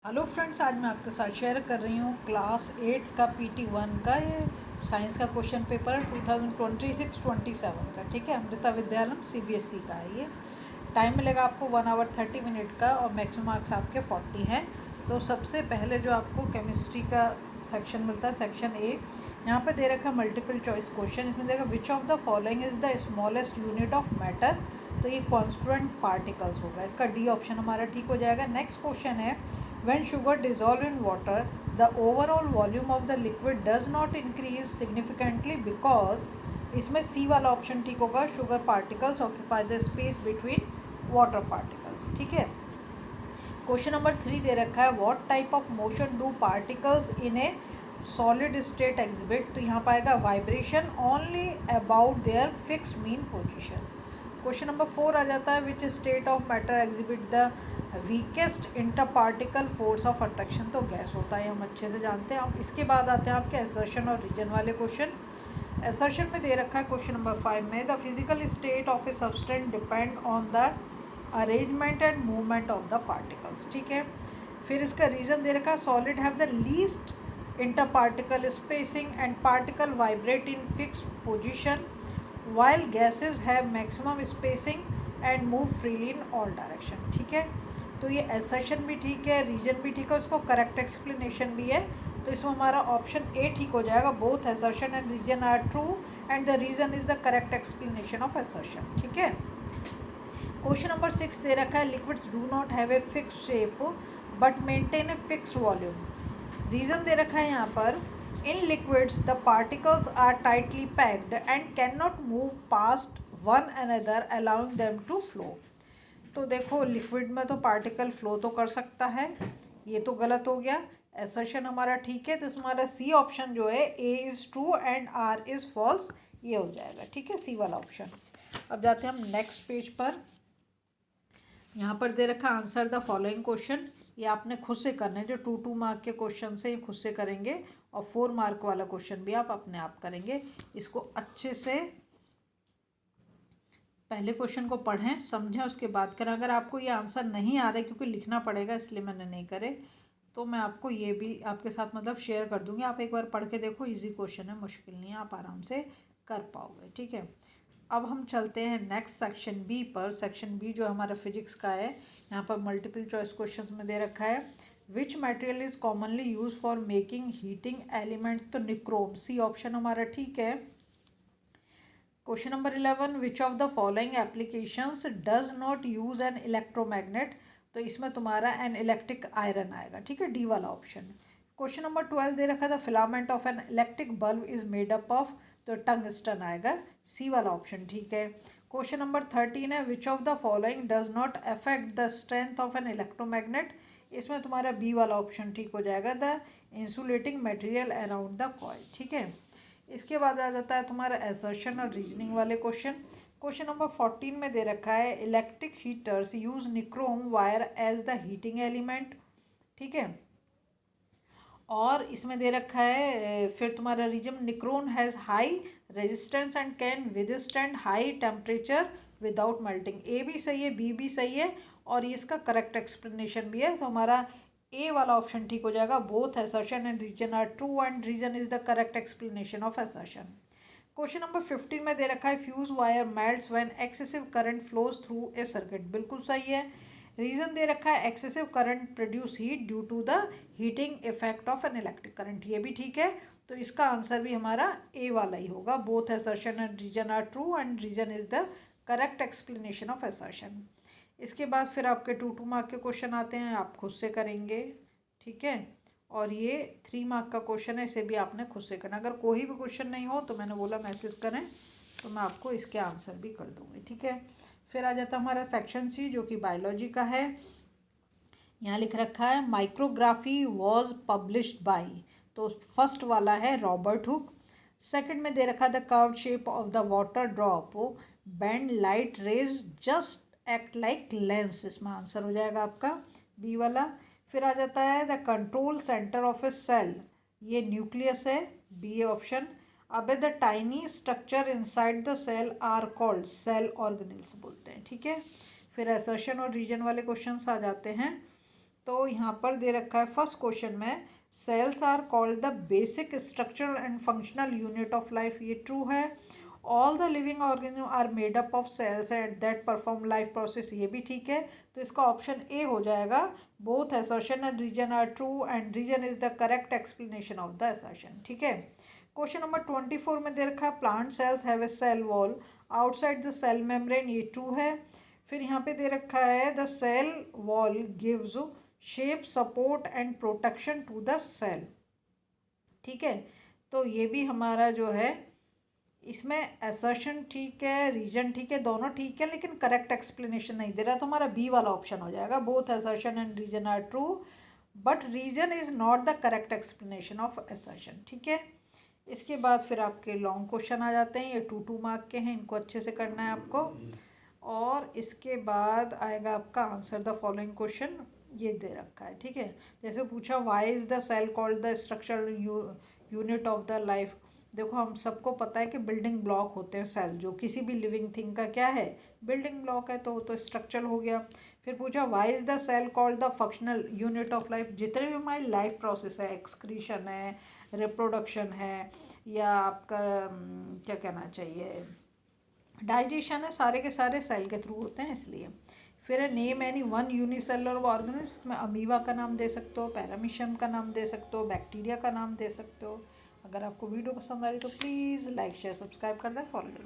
Hello friends, आज मैं आपके साथ शेयर कर रही हूँ क्लास 8 का PT1 का ये साइंस का क्वेश्चन पेपर 2026-27 का। ठीक है, अमृता विद्यालय CBSE का है ये। टाइम मिलेगा आपको 1 आवर 30 मिनट का और मैक्सिमम मार्क्स आपके 40 हैं। तो सबसे पहले जो आपको केमिस्ट्री का सेक्शन मिलता है, सेक्शन ए, यहाँ पे दे रखा है मल्टीपल चॉइस क्वेश्चन। इसमें देखा विच of the following is the smallest unit of matter. तो ये कॉन्स्टिट्यूएंट पार्टिकल्स होगा, इसका डी ऑप्शन हमारा ठीक हो जाएगा। नेक्स्ट क्वेश्चन है when sugar dissolved in water the overall volume of the liquid does not increase significantly because इसमें सी वाला ऑप्शन ठीक होगा, sugar particles occupy the space between water particles. ठीक है, क्वेश्चन नंबर 3 दे रखा है what type of motion do particles in a solid state exhibit. तो यहाँ पाएगा vibration only about their fixed mean position. Question number 4 आ जाता है which state of matter exhibit the weakest interparticle force of attraction. तो gas होता है, हम अच्छे से जानते हैं। अब इसके बाद आते हैं आपके असर्शन और रीजन वाले क्वेश्चन। असर्शन में दे रखा है क्वेश्चन नंबर 5 में the physical state of a substance depend on the arrangement and movement of the particles. ठीक है, फिर इसका रीज़न दे रखा है solid have the least interparticle spacing and particle vibrate in fixed position while gases have maximum spacing and move freely in all direction. ठीक है, तो ये असर्शन भी ठीक है, रीजन भी ठीक है, उसको करेक्ट एक्सप्लेनेशन भी है। तो इसमें हमारा ऑप्शन ए ठीक हो जाएगा, both assertion and reason are true and the reason is the correct explanation of assertion. ठीक है, क्वेश्चन नंबर 6 दे रखा है liquids do not have a fixed shape but maintain a fixed volume. Reason दे रखा है यहाँ पर in liquids the particles are tightly packed and can not move past one another allowing them to flow. तो देखो liquid में तो particle flow तो कर सकता है, ये तो गलत हो गया। असर्शन हमारा ठीक है, तो हमारा सी ऑप्शन जो है A is true and R is false, ये हो जाएगा। ठीक है, सी वाला ऑप्शन। अब जाते हैं हम नेक्स्ट पेज पर। यहाँ पर दे रखा आंसर द फॉलोइंग क्वेश्चन। ये आपने खुद से करना है, जो 2 मार्क के क्वेश्चन से ये खुद से करेंगे और 4 मार्क वाला क्वेश्चन भी आप अपने आप करेंगे। इसको अच्छे से पहले क्वेश्चन को पढ़ें, समझें, उसके बाद करें। अगर आपको ये आंसर नहीं आ रहा है क्योंकि लिखना पड़ेगा इसलिए मैंने नहीं करे, तो मैं आपको ये भी आपके साथ मतलब शेयर कर दूंगी। आप एक बार पढ़ के देखो, इजी क्वेश्चन है, मुश्किल नहीं है, आप आराम से कर पाओगे। ठीक है, अब हम चलते हैं नेक्स्ट सेक्शन बी पर। सेक्शन बी जो हमारा फिजिक्स का है, यहाँ पर मल्टीपल चॉइस क्वेश्चन में दे रखा है which material is commonly use for making heating elements. तो निक्रोम, सी ऑप्शन हमारा ठीक है। Question number 11 which of the following applications does not use N electromagnet. तो इसमें तुम्हारा एन इलेक्ट्रिक आयरन आएगा। ठीक है, डी वाला ऑप्शन। क्वेश्चन नंबर 12 दे रखा था filament of an electric bulb is made up of. तो टंगस्टन आएगा, सी वाला ऑप्शन ठीक है। क्वेश्चन नंबर 13 है which of the following does not affect the strength of an electromagnet. इसमें तुम्हारा बी वाला ऑप्शन ठीक हो जाएगा, the insulating material around the coil. ठीक है, इसके बाद आ जाता है तुम्हारा असर्शन और रीजनिंग वाले क्वेश्चन। क्वेश्चन नंबर 14 में दे रखा है electric heaters use nichrome wire as the heating element. ठीक है, और इसमें दे रखा है फिर तुम्हारा reason nichrome has high resistance and can withstand high temperature without melting. A भी सही है, बी भी सही है, और ये इसका करेक्ट एक्सप्लेनेशन भी है। तो हमारा ए वाला ऑप्शन ठीक हो जाएगा, both assertion and reason are true and reason is the correct explanation of assertion. Question number 15 में दे रखा है fuse wire melts when excessive current flows through a circuit. बिल्कुल सही है। रीजन दे रखा है excessive current produce heat due to the heating effect of an electric current, ये भी ठीक है। तो इसका आंसर भी हमारा ए वाला ही होगा, both assertion and reason are true and reason is the correct explanation of assertion. इसके बाद फिर आपके 2 मार्क के क्वेश्चन आते हैं, आप खुद से करेंगे। ठीक है, और ये 3 मार्क का क्वेश्चन है, इसे भी आपने खुद से करना। अगर कोई भी क्वेश्चन नहीं हो तो मैंने बोला मैसेज करें, तो मैं आपको इसके आंसर भी कर दूँगी। ठीक है, फिर आ जाता हमारा सेक्शन सी जो कि बायोलॉजी का है। यहाँ लिख रखा है माइक्रोग्राफी वॉज पब्लिश्ड बाई। तो फर्स्ट वाला है रॉबर्ट हुक। सेकंड में दे रखा the curved shape of the water drop bend light rays just act like lens, इसमें आंसर हो जाएगा आपका बी वाला। फिर आ जाता है the control centre of a cell, ये न्यूक्लियस है, बी ऑप्शन। अब the tiny structure inside the cell are called cell organelles बोलते हैं। ठीक है, फिर असर्शन और रीजन वाले क्वेश्चंस आ जाते हैं। तो यहाँ पर दे रखा है फर्स्ट क्वेश्चन में, cells are called the basic structural and functional unit of life, ये ट्रू है। All the living organism are made up of cells and that perform life process, ये भी ठीक है। तो इसका ऑप्शन ए हो जाएगा। Both assertion and reason are true and reason is the correct explanation of the assertion, ठीक है। क्वेश्चन नंबर 24 में दे रखा है plant cells have a cell wall outside the cell membrane, ये ट्रू है। फिर यहाँ पे दे रखा है the cell wall gives shape support and protection to the cell, ठीक है। तो ये भी हमारा जो है इसमें असर्शन ठीक है, रीजन ठीक है, दोनों ठीक है, लेकिन करेक्ट एक्सप्लेनेशन नहीं दे रहा, तो हमारा बी वाला ऑप्शन हो जाएगा। Both assertion and reason are true but reason is not the correct explanation of assertion, ठीक है। इसके बाद फिर आपके लॉन्ग क्वेश्चन आ जाते हैं, ये 2 मार्क के हैं, इनको अच्छे से करना है आपको। और इसके बाद आएगा आपका आंसर द फॉलोइंग क्वेश्चन, ये दे रखा है, ठीक है। जैसे पूछा why is the cell called the structural unit of the life. देखो हम सबको पता है कि बिल्डिंग ब्लॉक होते हैं सेल, जो किसी भी लिविंग थिंग का क्या है, बिल्डिंग ब्लॉक है, तो वो तो स्ट्रक्चर हो गया। फिर पूछा why is the cell called the functional unit of life. जितने भी हमारी लाइफ प्रोसेस है, एक्सक्रीशन है, रिप्रोडक्शन है, या आपका क्या कहना चाहिए, डाइजेशन है, सारे के सारे सेल के थ्रू होते हैं, इसलिए। फिर है name any one unicellular organism में अमीबा का नाम दे सकते हो, पैरामीशियम का नाम दे सकते हो, बैक्टीरिया का नाम दे सकते हो। अगर आपको वीडियो पसंद आ रही तो प्लीज़ लाइक शेयर सब्सक्राइब कर दें, फॉलो कर